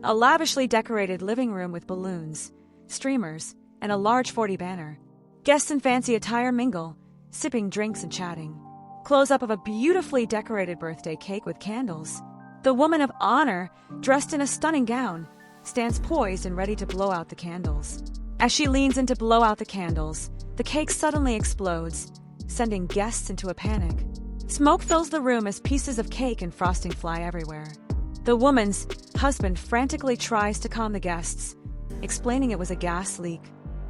A lavishly decorated living room with balloons, streamers, and a large 40 banner. Guests in fancy attire mingle, sipping drinks and chatting. Close-up of a beautifully decorated birthday cake with candles. The woman of honor, dressed in a stunning gown, stands poised and ready to blow out the candles. As she leans in to blow out the candles, the cake suddenly explodes, sending guests into a panic. Smoke fills the room as pieces of cake and frosting fly everywhere. The woman's husband frantically tries to calm the guests, explaining it was a gas leak.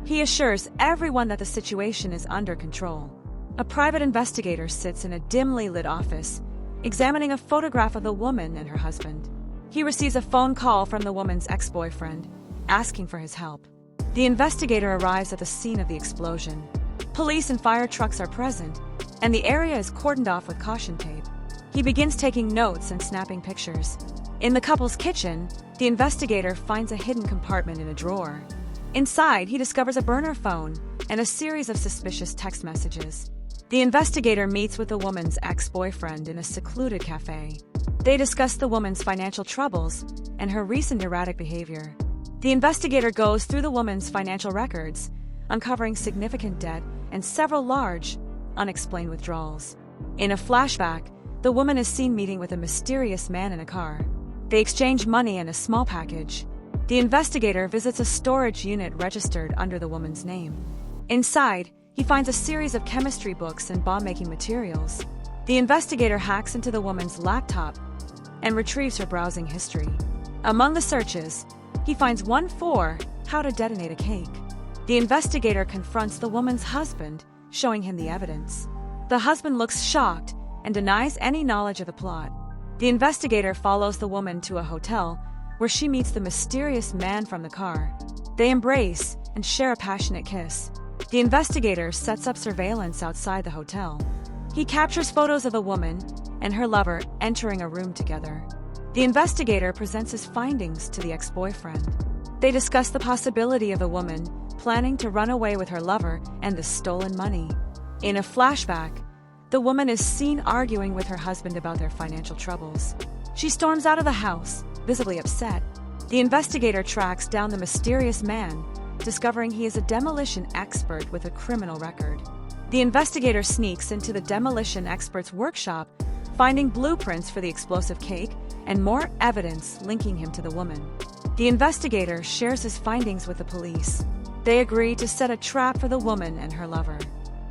He assures everyone that the situation is under control. A private investigator sits in a dimly lit office, examining a photograph of the woman and her husband. He receives a phone call from the woman's ex-boyfriend, asking for his help. The investigator arrives at the scene of the explosion. Police and fire trucks are present, and the area is cordoned off with caution tape. He begins taking notes and snapping pictures. In the couple's kitchen, the investigator finds a hidden compartment in a drawer. Inside, he discovers a burner phone and a series of suspicious text messages. The investigator meets with the woman's ex-boyfriend in a secluded cafe. They discuss the woman's financial troubles and her recent erratic behavior. The investigator goes through the woman's financial records, uncovering significant debt and several large, unexplained withdrawals. In a flashback, the woman is seen meeting with a mysterious man in a car. They exchange money and a small package. The investigator visits a storage unit registered under the woman's name. Inside, he finds a series of chemistry books and bomb-making materials. The investigator hacks into the woman's laptop and retrieves her browsing history. Among the searches, he finds one for how to detonate a cake. The investigator confronts the woman's husband, showing him the evidence. The husband looks shocked and denies any knowledge of the plot. The investigator follows the woman to a hotel where she meets the mysterious man from the car. They embrace and share a passionate kiss. The investigator sets up surveillance outside the hotel. He captures photos of the woman and her lover entering a room together. The investigator presents his findings to the ex-boyfriend. They discuss the possibility of the woman planning to run away with her lover and the stolen money. In a flashback, the woman is seen arguing with her husband about their financial troubles. She storms out of the house, visibly upset. The investigator tracks down the mysterious man, discovering he is a demolition expert with a criminal record. The investigator sneaks into the demolition expert's workshop, finding blueprints for the explosive cake and more evidence linking him to the woman. The investigator shares his findings with the police. They agree to set a trap for the woman and her lover.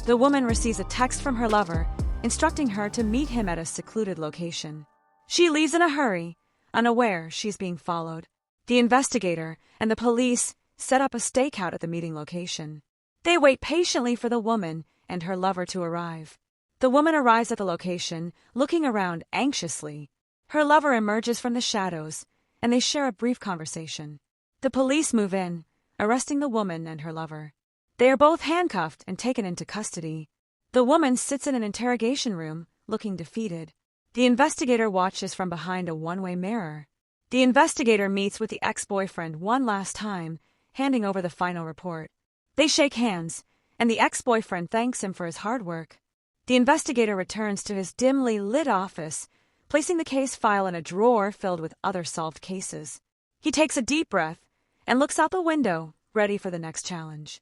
The woman receives a text from her lover, instructing her to meet him at a secluded location. She leaves in a hurry, unaware she's being followed. The investigator and the police set up a stakeout at the meeting location. They wait patiently for the woman and her lover to arrive. The woman arrives at the location, looking around anxiously. Her lover emerges from the shadows, and they share a brief conversation. The police move in, arresting the woman and her lover. They are both handcuffed and taken into custody. The woman sits in an interrogation room, looking defeated. The investigator watches from behind a one-way mirror. The investigator meets with the ex-boyfriend one last time, handing over the final report. They shake hands, and the ex-boyfriend thanks him for his hard work. The investigator returns to his dimly lit office, placing the case file in a drawer filled with other solved cases. He takes a deep breath and looks out the window, ready for the next challenge.